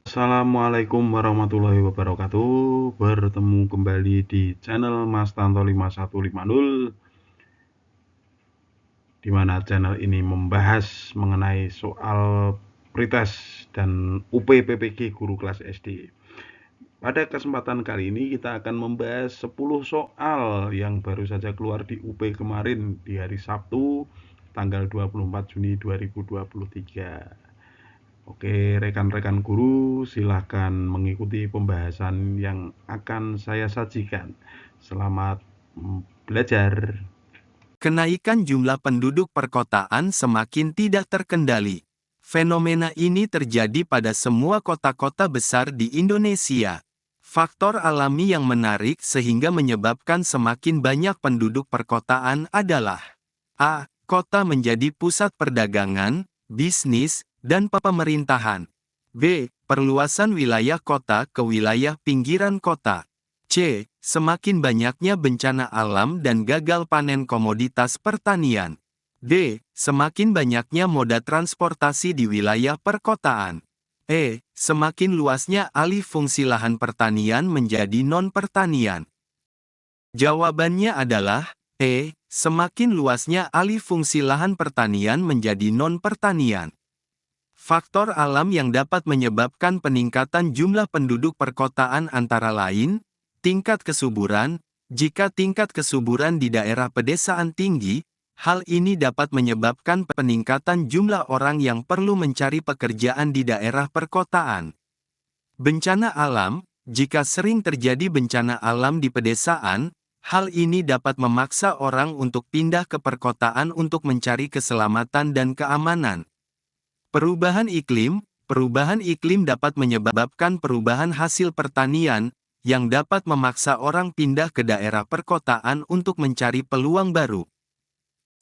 Assalamualaikum warahmatullahi wabarakatuh. Bertemu kembali di channel Mas Tanto 5150, di mana channel ini membahas mengenai soal pretest dan UP-PPG guru kelas SD. Pada kesempatan kali ini kita akan membahas 10 soal yang baru saja keluar di UP kemarin di hari Sabtu tanggal 24 Juni 2023. Oke, rekan-rekan guru, silahkan mengikuti pembahasan yang akan saya sajikan. Selamat belajar. Kenaikan jumlah penduduk perkotaan semakin tidak terkendali. Fenomena ini terjadi pada semua kota-kota besar di Indonesia. Faktor alami yang menarik sehingga menyebabkan semakin banyak penduduk perkotaan adalah A. Kota menjadi pusat perdagangan, bisnis, dan pemerintahan. B. Perluasan wilayah kota ke wilayah pinggiran kota. C. Semakin banyaknya bencana alam dan gagal panen komoditas pertanian. D. Semakin banyaknya moda transportasi di wilayah perkotaan. E. Semakin luasnya alih fungsi lahan pertanian menjadi non-pertanian. Jawabannya adalah E. Semakin luasnya alih fungsi lahan pertanian menjadi non-pertanian. Faktor alam yang dapat menyebabkan peningkatan jumlah penduduk perkotaan antara lain, tingkat kesuburan. Jika tingkat kesuburan di daerah pedesaan tinggi, hal ini dapat menyebabkan peningkatan jumlah orang yang perlu mencari pekerjaan di daerah perkotaan. Bencana alam. Jika sering terjadi bencana alam di pedesaan, hal ini dapat memaksa orang untuk pindah ke perkotaan untuk mencari keselamatan dan keamanan. Perubahan iklim. Perubahan iklim dapat menyebabkan perubahan hasil pertanian, yang dapat memaksa orang pindah ke daerah perkotaan untuk mencari peluang baru.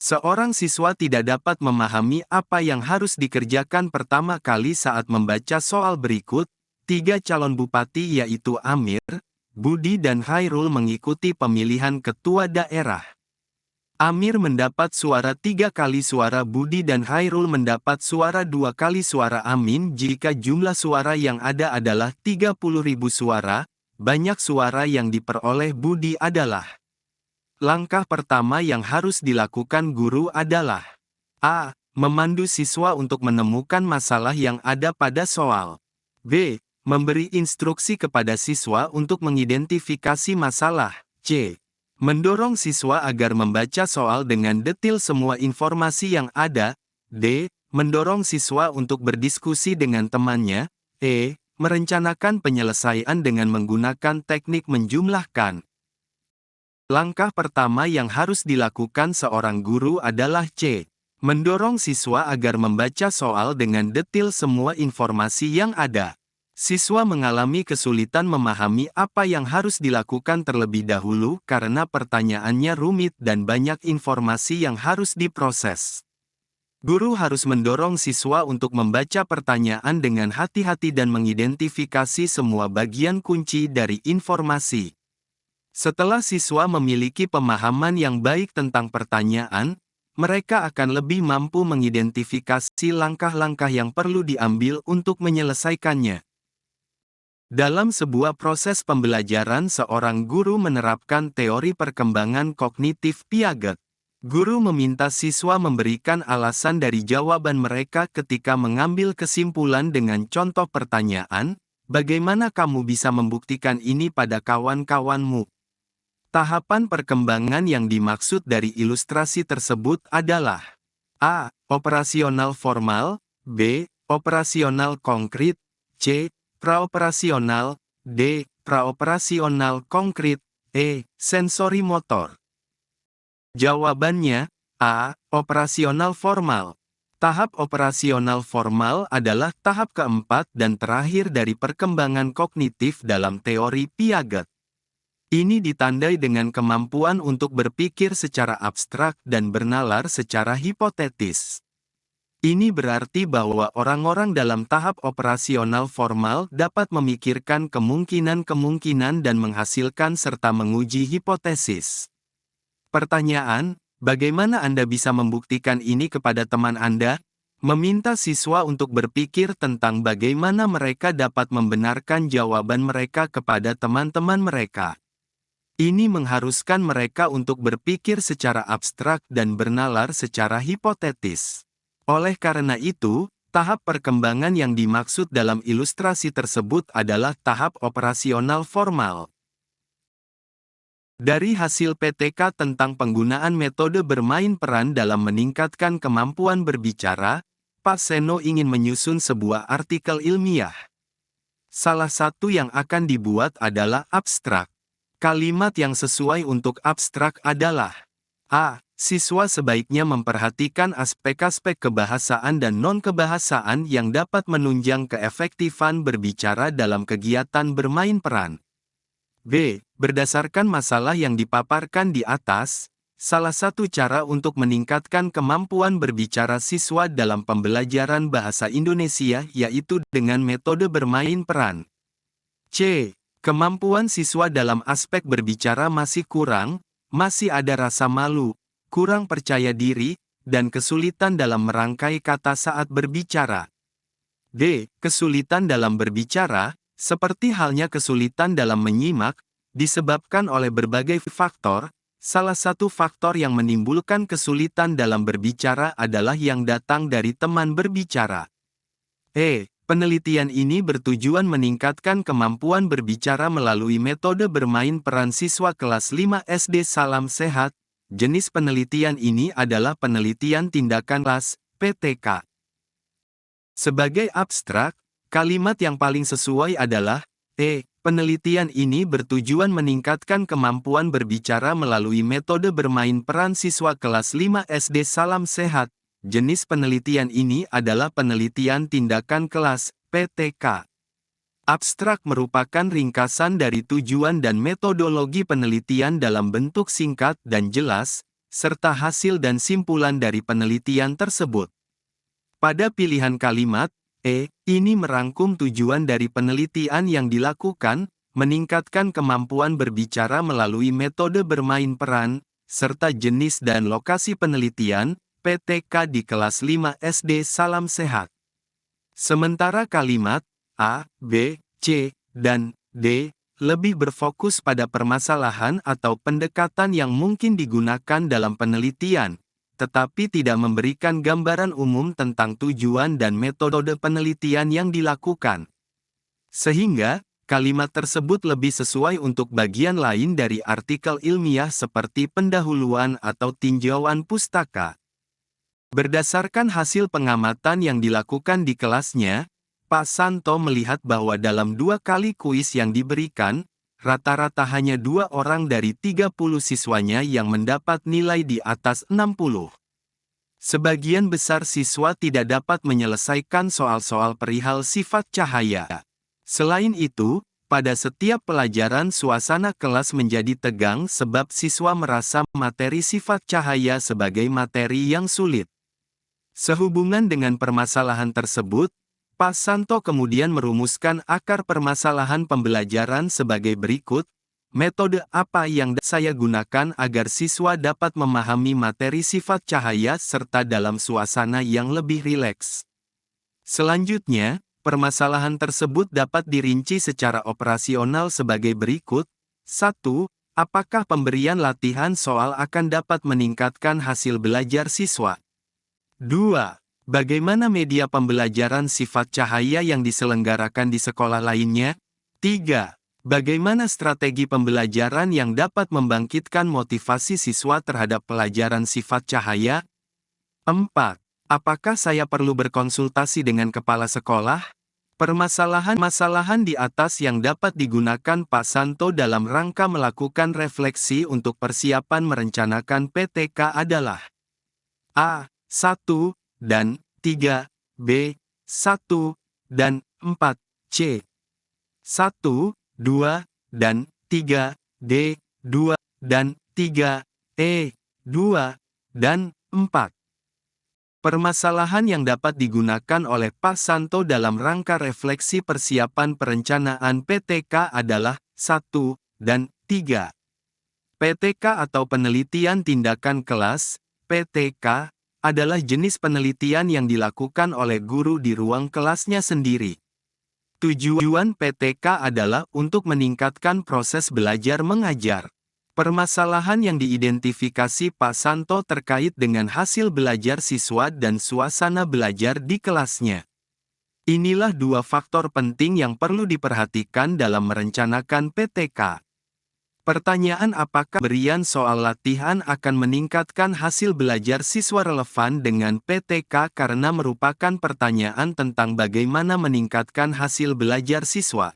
Seorang siswa tidak dapat memahami apa yang harus dikerjakan pertama kali saat membaca soal berikut. 3 calon bupati yaitu Amir, Budi dan Khairul mengikuti pemilihan ketua daerah. Amir mendapat suara 3 kali suara Budi dan Khairul mendapat suara 2 kali suara Amin. Jika jumlah suara yang ada adalah 30.000 suara, banyak suara yang diperoleh Budi adalah. Langkah pertama yang harus dilakukan guru adalah A. Memandu siswa untuk menemukan masalah yang ada pada soal. B. Memberi instruksi kepada siswa untuk mengidentifikasi masalah. C. Mendorong siswa agar membaca soal dengan detail semua informasi yang ada. D. Mendorong siswa untuk berdiskusi dengan temannya. E. Merencanakan penyelesaian dengan menggunakan teknik menjumlahkan. Langkah pertama yang harus dilakukan seorang guru adalah C. Mendorong siswa agar membaca soal dengan detail semua informasi yang ada. Siswa mengalami kesulitan memahami apa yang harus dilakukan terlebih dahulu karena pertanyaannya rumit dan banyak informasi yang harus diproses. Guru harus mendorong siswa untuk membaca pertanyaan dengan hati-hati dan mengidentifikasi semua bagian kunci dari informasi. Setelah siswa memiliki pemahaman yang baik tentang pertanyaan, mereka akan lebih mampu mengidentifikasi langkah-langkah yang perlu diambil untuk menyelesaikannya. Dalam sebuah proses pembelajaran, seorang guru menerapkan teori perkembangan kognitif Piaget. Guru meminta siswa memberikan alasan dari jawaban mereka ketika mengambil kesimpulan dengan contoh pertanyaan, bagaimana kamu bisa membuktikan ini pada kawan-kawanmu? Tahapan perkembangan yang dimaksud dari ilustrasi tersebut adalah A. Operasional formal, B. Operasional konkret, C. Praoperasional, D. Praoperasional konkret, E. Sensori motor. Jawabannya, A. Operasional formal. Tahap operasional formal adalah tahap keempat dan terakhir dari perkembangan kognitif dalam teori Piaget. Ini ditandai dengan kemampuan untuk berpikir secara abstrak dan bernalar secara hipotetis. Ini berarti bahwa orang-orang dalam tahap operasional formal dapat memikirkan kemungkinan-kemungkinan dan menghasilkan serta menguji hipotesis. Pertanyaan, bagaimana Anda bisa membuktikan ini kepada teman Anda? Meminta siswa untuk berpikir tentang bagaimana mereka dapat membenarkan jawaban mereka kepada teman-teman mereka. Ini mengharuskan mereka untuk berpikir secara abstrak dan bernalar secara hipotetis. Oleh karena itu, tahap perkembangan yang dimaksud dalam ilustrasi tersebut adalah tahap operasional formal. Dari hasil PTK tentang penggunaan metode bermain peran dalam meningkatkan kemampuan berbicara, Pak Seno ingin menyusun sebuah artikel ilmiah. Salah satu yang akan dibuat adalah abstrak. Kalimat yang sesuai untuk abstrak adalah: A. Siswa sebaiknya memperhatikan aspek-aspek kebahasaan dan non-kebahasaan yang dapat menunjang keefektifan berbicara dalam kegiatan bermain peran. B. Berdasarkan masalah yang dipaparkan di atas, salah satu cara untuk meningkatkan kemampuan berbicara siswa dalam pembelajaran bahasa Indonesia yaitu dengan metode bermain peran. C. Kemampuan siswa dalam aspek berbicara masih kurang, masih ada rasa malu, kurang percaya diri, dan kesulitan dalam merangkai kata saat berbicara. D. Kesulitan dalam berbicara, seperti halnya kesulitan dalam menyimak, disebabkan oleh berbagai faktor. Salah satu faktor yang menimbulkan kesulitan dalam berbicara adalah yang datang dari teman berbicara. Penelitian ini bertujuan meningkatkan kemampuan berbicara melalui metode bermain peran siswa kelas 5 SD. Salam sehat. Jenis penelitian ini adalah penelitian tindakan kelas, PTK. Sebagai abstrak, kalimat yang paling sesuai adalah, penelitian ini bertujuan meningkatkan kemampuan berbicara melalui metode bermain peran siswa kelas 5 SD. Salam sehat. Jenis penelitian ini adalah penelitian tindakan kelas, PTK. Abstrak merupakan ringkasan dari tujuan dan metodologi penelitian dalam bentuk singkat dan jelas, serta hasil dan simpulan dari penelitian tersebut. Pada pilihan kalimat, ini merangkum tujuan dari penelitian yang dilakukan, meningkatkan kemampuan berbicara melalui metode bermain peran, serta jenis dan lokasi penelitian, PTK di kelas 5 SD. Salam sehat. Sementara kalimat A, B, C, dan D lebih berfokus pada permasalahan atau pendekatan yang mungkin digunakan dalam penelitian, tetapi tidak memberikan gambaran umum tentang tujuan dan metode penelitian yang dilakukan. Sehingga, kalimat tersebut lebih sesuai untuk bagian lain dari artikel ilmiah seperti pendahuluan atau tinjauan pustaka. Berdasarkan hasil pengamatan yang dilakukan di kelasnya, Pak Santo melihat bahwa dalam 2 kali kuis yang diberikan, rata-rata hanya 2 orang dari 30 siswanya yang mendapat nilai di atas 60. Sebagian besar siswa tidak dapat menyelesaikan soal-soal perihal sifat cahaya. Selain itu, pada setiap pelajaran suasana kelas menjadi tegang sebab siswa merasa materi sifat cahaya sebagai materi yang sulit. Sehubungan dengan permasalahan tersebut, Pak Santo kemudian merumuskan akar permasalahan pembelajaran sebagai berikut. Metode apa yang saya gunakan agar siswa dapat memahami materi sifat cahaya serta dalam suasana yang lebih rileks? Selanjutnya, permasalahan tersebut dapat dirinci secara operasional sebagai berikut. 1. Apakah pemberian latihan soal akan dapat meningkatkan hasil belajar siswa? 2. Bagaimana media pembelajaran sifat cahaya yang diselenggarakan di sekolah lainnya? 3. Bagaimana strategi pembelajaran yang dapat membangkitkan motivasi siswa terhadap pelajaran sifat cahaya? 4. Apakah saya perlu berkonsultasi dengan kepala sekolah? Permasalahan-masalahan di atas yang dapat digunakan Pak Santo dalam rangka melakukan refleksi untuk persiapan merencanakan PTK adalah A. 1 dan 3, B, 1 dan 4, C, 1, 2 dan 3, D, 2 dan 3, E, 2 dan 4. Permasalahan yang dapat digunakan oleh Pak Santo dalam rangka refleksi persiapan perencanaan PTK adalah 1 dan 3. PTK atau penelitian tindakan kelas, PTK, adalah jenis penelitian yang dilakukan oleh guru di ruang kelasnya sendiri. Tujuan PTK adalah untuk meningkatkan proses belajar mengajar. Permasalahan yang diidentifikasi Pak Santo terkait dengan hasil belajar siswa dan suasana belajar di kelasnya. Inilah dua faktor penting yang perlu diperhatikan dalam merencanakan PTK. Pertanyaan apakah pemberian soal latihan akan meningkatkan hasil belajar siswa relevan dengan PTK karena merupakan pertanyaan tentang bagaimana meningkatkan hasil belajar siswa.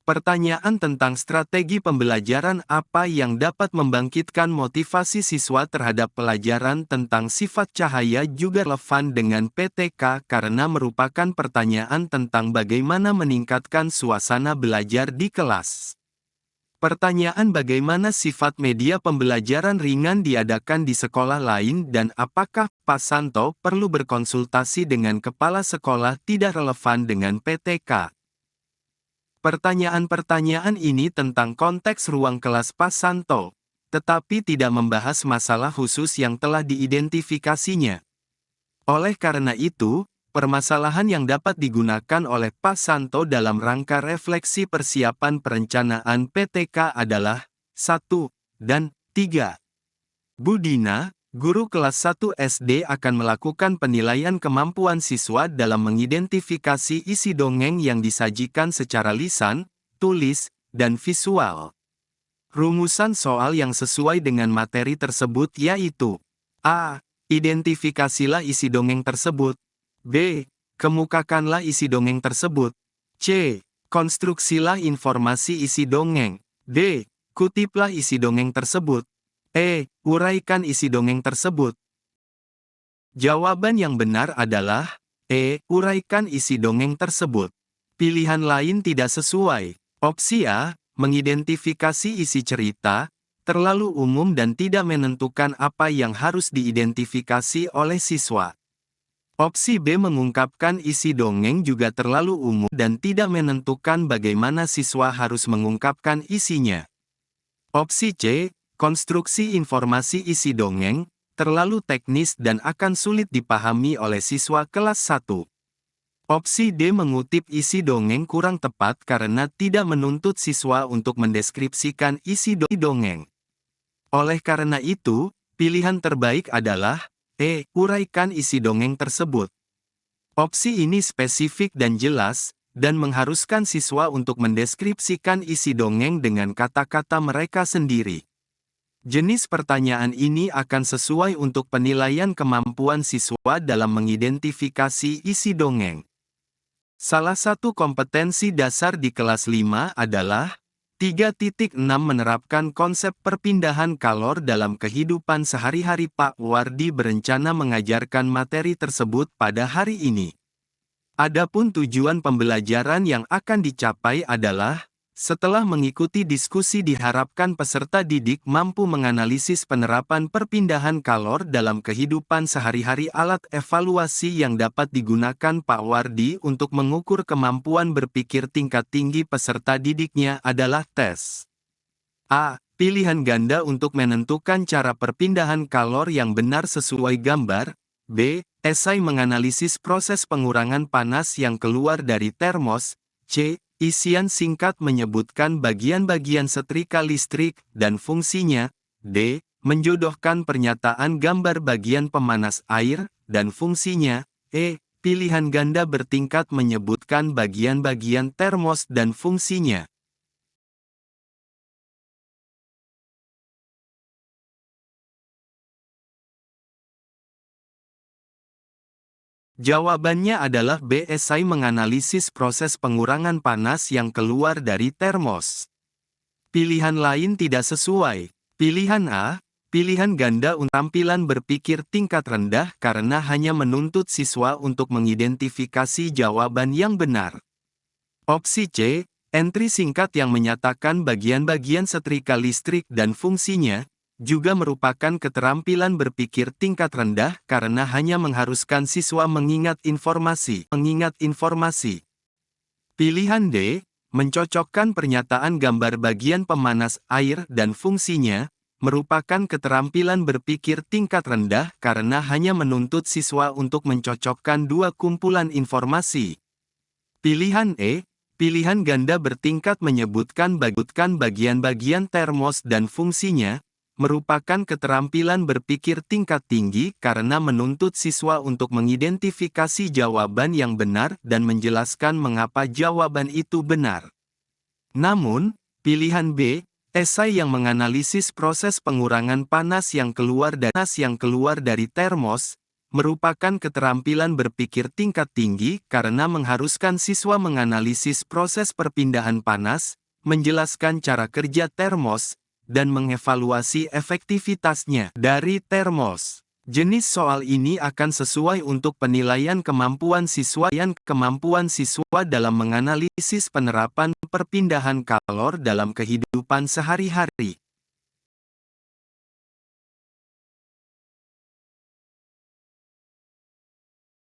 Pertanyaan tentang strategi pembelajaran apa yang dapat membangkitkan motivasi siswa terhadap pelajaran tentang sifat cahaya juga relevan dengan PTK karena merupakan pertanyaan tentang bagaimana meningkatkan suasana belajar di kelas. Pertanyaan bagaimana sifat media pembelajaran ringan diadakan di sekolah lain dan apakah Pak Santo perlu berkonsultasi dengan kepala sekolah tidak relevan dengan PTK. Pertanyaan-pertanyaan ini tentang konteks ruang kelas Pak Santo, tetapi tidak membahas masalah khusus yang telah diidentifikasinya. Oleh karena itu, permasalahan yang dapat digunakan oleh Pak Santo dalam rangka refleksi persiapan perencanaan PTK adalah 1 dan 3. Bu Dina, guru kelas 1 SD akan melakukan penilaian kemampuan siswa dalam mengidentifikasi isi dongeng yang disajikan secara lisan, tulis, dan visual. Rumusan soal yang sesuai dengan materi tersebut yaitu A. Identifikasilah isi dongeng tersebut. B. Kemukakanlah isi dongeng tersebut. C. Konstruksilah informasi isi dongeng. D. Kutiplah isi dongeng tersebut. E. Uraikan isi dongeng tersebut. Jawaban yang benar adalah E. Uraikan isi dongeng tersebut. Pilihan lain tidak sesuai. Opsi A. Mengidentifikasi isi cerita, terlalu umum dan tidak menentukan apa yang harus diidentifikasi oleh siswa. Opsi B mengungkapkan isi dongeng juga terlalu umum dan tidak menentukan bagaimana siswa harus mengungkapkan isinya. Opsi C, konstruksi informasi isi dongeng, terlalu teknis dan akan sulit dipahami oleh siswa kelas 1. Opsi D mengutip isi dongeng kurang tepat karena tidak menuntut siswa untuk mendeskripsikan isi dongeng. Oleh karena itu, pilihan terbaik adalah E. Uraikan isi dongeng tersebut. Opsi ini spesifik dan jelas, dan mengharuskan siswa untuk mendeskripsikan isi dongeng dengan kata-kata mereka sendiri. Jenis pertanyaan ini akan sesuai untuk penilaian kemampuan siswa dalam mengidentifikasi isi dongeng. Salah satu kompetensi dasar di kelas 5 adalah 3.6 menerapkan konsep perpindahan kalor dalam kehidupan sehari-hari. Pak Wardi berencana mengajarkan materi tersebut pada hari ini. Adapun tujuan pembelajaran yang akan dicapai adalah, setelah mengikuti diskusi diharapkan peserta didik mampu menganalisis penerapan perpindahan kalor dalam kehidupan sehari-hari. Alat evaluasi yang dapat digunakan Pak Wardi untuk mengukur kemampuan berpikir tingkat tinggi peserta didiknya adalah tes A. Pilihan ganda untuk menentukan cara perpindahan kalor yang benar sesuai gambar. B. Esai menganalisis proses pengurangan panas yang keluar dari termos. C. Isian singkat menyebutkan bagian-bagian setrika listrik dan fungsinya. D. Menjodohkan pernyataan gambar bagian pemanas air dan fungsinya. E. Pilihan ganda bertingkat menyebutkan bagian-bagian termos dan fungsinya. Jawabannya adalah B. Esai menganalisis proses pengurangan panas yang keluar dari termos. Pilihan lain tidak sesuai. Pilihan A, pilihan ganda untuk tampilan berpikir tingkat rendah karena hanya menuntut siswa untuk mengidentifikasi jawaban yang benar. Opsi C, entry singkat yang menyatakan bagian-bagian setrika listrik dan fungsinya, juga merupakan keterampilan berpikir tingkat rendah karena hanya mengharuskan siswa mengingat informasi. Pilihan D, mencocokkan pernyataan gambar bagian pemanas air dan fungsinya, merupakan keterampilan berpikir tingkat rendah karena hanya menuntut siswa untuk mencocokkan dua kumpulan informasi. Pilihan E, pilihan ganda bertingkat menyebutkan bagian-bagian termos dan fungsinya, merupakan keterampilan berpikir tingkat tinggi karena menuntut siswa untuk mengidentifikasi jawaban yang benar dan menjelaskan mengapa jawaban itu benar. Namun, pilihan B, esai yang menganalisis proses pengurangan panas yang keluar dari termos, merupakan keterampilan berpikir tingkat tinggi karena mengharuskan siswa menganalisis proses perpindahan panas, menjelaskan cara kerja termos, dan mengevaluasi efektivitasnya dari termos. Jenis soal ini akan sesuai untuk penilaian kemampuan siswa dalam menganalisis penerapan perpindahan kalor dalam kehidupan sehari-hari.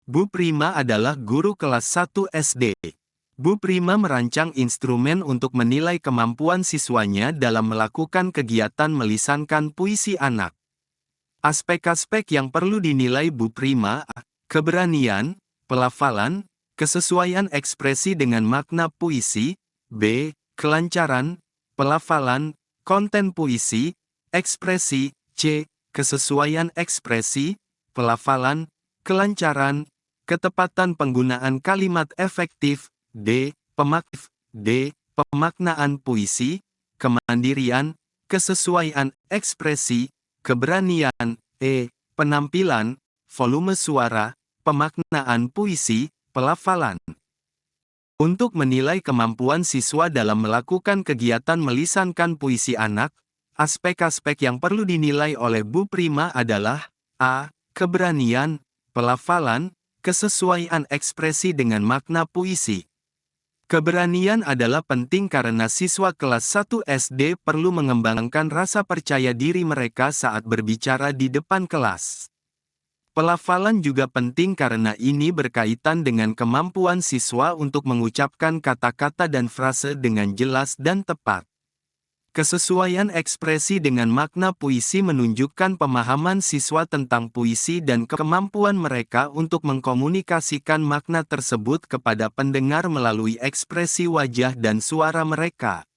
Bu Prima adalah guru kelas 1 SD. Bu Prima merancang instrumen untuk menilai kemampuan siswanya dalam melakukan kegiatan melisankan puisi anak. Aspek-aspek yang perlu dinilai Bu Prima: keberanian, pelafalan, kesesuaian ekspresi dengan makna puisi, B. kelancaran, pelafalan, konten puisi, ekspresi, C. kesesuaian ekspresi, pelafalan, kelancaran, ketepatan penggunaan kalimat efektif, D. pemaknaan puisi, kemandirian, kesesuaian ekspresi, keberanian, E. penampilan, volume suara, pemaknaan puisi, pelafalan. Untuk menilai kemampuan siswa dalam melakukan kegiatan melisankan puisi anak, aspek-aspek yang perlu dinilai oleh Bu Prima adalah A. keberanian, pelafalan, kesesuaian ekspresi dengan makna puisi. Keberanian adalah penting karena siswa kelas 1 SD perlu mengembangkan rasa percaya diri mereka saat berbicara di depan kelas. Pelafalan juga penting karena ini berkaitan dengan kemampuan siswa untuk mengucapkan kata-kata dan frase dengan jelas dan tepat. Kesesuaian ekspresi dengan makna puisi menunjukkan pemahaman siswa tentang puisi dan kemampuan mereka untuk mengkomunikasikan makna tersebut kepada pendengar melalui ekspresi wajah dan suara mereka.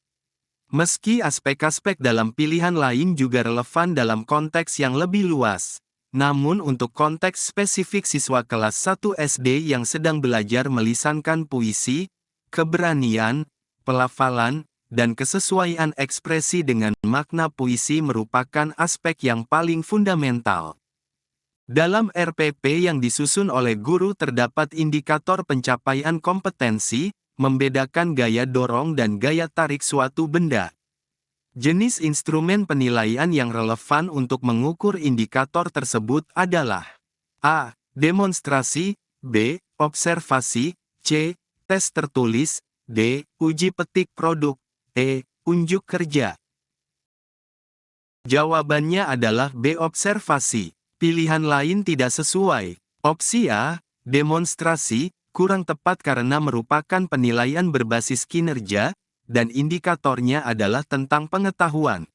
Meski aspek-aspek dalam pilihan lain juga relevan dalam konteks yang lebih luas, namun untuk konteks spesifik siswa kelas 1 SD yang sedang belajar melisankan puisi, keberanian, pelafalan, dan kesesuaian ekspresi dengan makna puisi merupakan aspek yang paling fundamental. Dalam RPP yang disusun oleh guru terdapat indikator pencapaian kompetensi, membedakan gaya dorong dan gaya tarik suatu benda. Jenis instrumen penilaian yang relevan untuk mengukur indikator tersebut adalah A. Demonstrasi, B. Observasi, C. Tes tertulis, D. Uji petik produk, E. Unjuk kerja. Jawabannya adalah B. Observasi. Pilihan lain tidak sesuai. Opsi A. Demonstrasi, kurang tepat karena merupakan penilaian berbasis kinerja, dan indikatornya adalah tentang pengetahuan.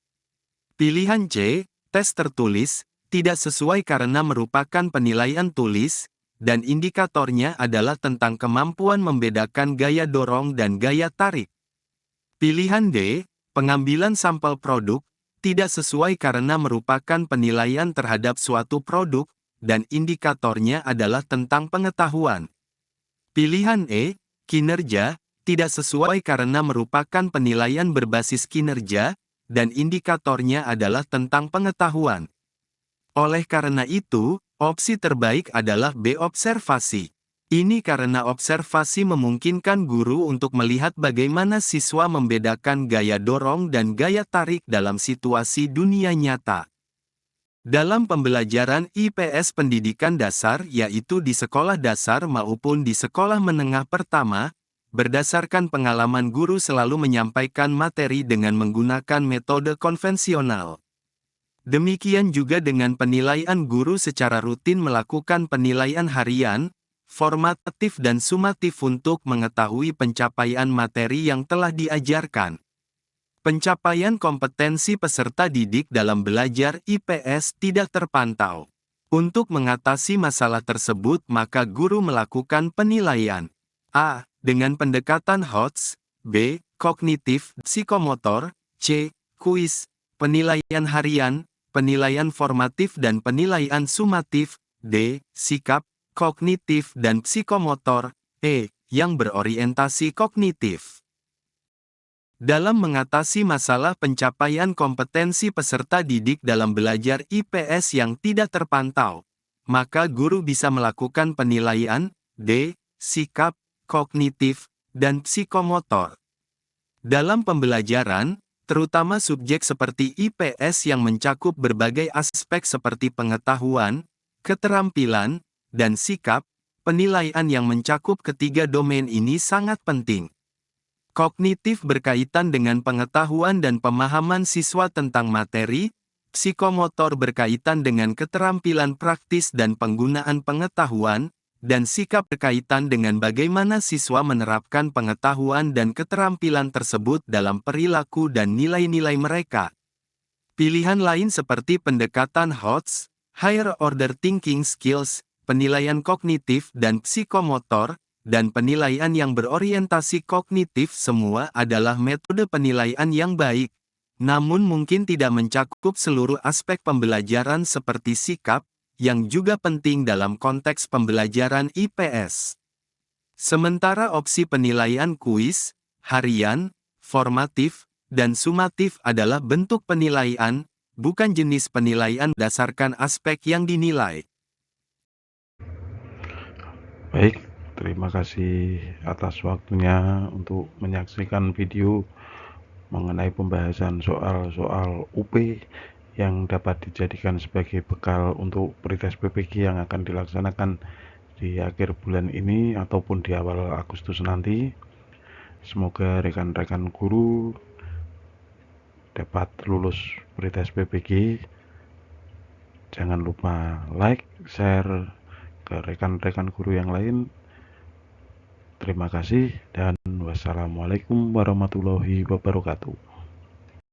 Pilihan C. Tes tertulis, tidak sesuai karena merupakan penilaian tulis, dan indikatornya adalah tentang kemampuan membedakan gaya dorong dan gaya tarik. Pilihan D, pengambilan sampel produk, tidak sesuai karena merupakan penilaian terhadap suatu produk, dan indikatornya adalah tentang pengetahuan. Pilihan E, kinerja, tidak sesuai karena merupakan penilaian berbasis kinerja, dan indikatornya adalah tentang pengetahuan. Oleh karena itu, opsi terbaik adalah B. Observasi. Ini karena observasi memungkinkan guru untuk melihat bagaimana siswa membedakan gaya dorong dan gaya tarik dalam situasi dunia nyata. Dalam pembelajaran IPS pendidikan dasar yaitu di sekolah dasar maupun di sekolah menengah pertama, berdasarkan pengalaman guru selalu menyampaikan materi dengan menggunakan metode konvensional. Demikian juga dengan penilaian guru secara rutin melakukan penilaian harian, formatif dan sumatif untuk mengetahui pencapaian materi yang telah diajarkan. Pencapaian kompetensi peserta didik dalam belajar IPS tidak terpantau. Untuk mengatasi masalah tersebut, maka guru melakukan penilaian. A. Dengan pendekatan HOTS. B. Kognitif, psikomotor. C. Kuis, penilaian harian, penilaian formatif dan penilaian sumatif. D. Sikap, kognitif dan psikomotor. E. Yang berorientasi kognitif. Dalam mengatasi masalah pencapaian kompetensi peserta didik dalam belajar IPS yang tidak terpantau, maka guru bisa melakukan penilaian D. Sikap, kognitif, dan psikomotor. Dalam pembelajaran, terutama subjek seperti IPS yang mencakup berbagai aspek seperti pengetahuan, keterampilan, dan sikap, penilaian yang mencakup ketiga domain ini sangat penting. Kognitif berkaitan dengan pengetahuan dan pemahaman siswa tentang materi, psikomotor berkaitan dengan keterampilan praktis dan penggunaan pengetahuan, dan sikap berkaitan dengan bagaimana siswa menerapkan pengetahuan dan keterampilan tersebut dalam perilaku dan nilai-nilai mereka. Pilihan lain seperti pendekatan HOTS, Higher Order Thinking Skills, penilaian kognitif dan psikomotor, dan penilaian yang berorientasi kognitif semua adalah metode penilaian yang baik, namun mungkin tidak mencakup seluruh aspek pembelajaran seperti sikap, yang juga penting dalam konteks pembelajaran IPS. Sementara opsi penilaian kuis, harian, formatif, dan sumatif adalah bentuk penilaian, bukan jenis penilaian berdasarkan aspek yang dinilai. Baik, terima kasih atas waktunya untuk menyaksikan video mengenai pembahasan soal-soal UP yang dapat dijadikan sebagai bekal untuk pretest PPG yang akan dilaksanakan di akhir bulan ini ataupun di awal Agustus nanti. Semoga rekan-rekan guru dapat lulus pretest PPG. Jangan lupa like, share ke rekan-rekan guru yang lain. Terima kasih dan wassalamualaikum warahmatullahi wabarakatuh.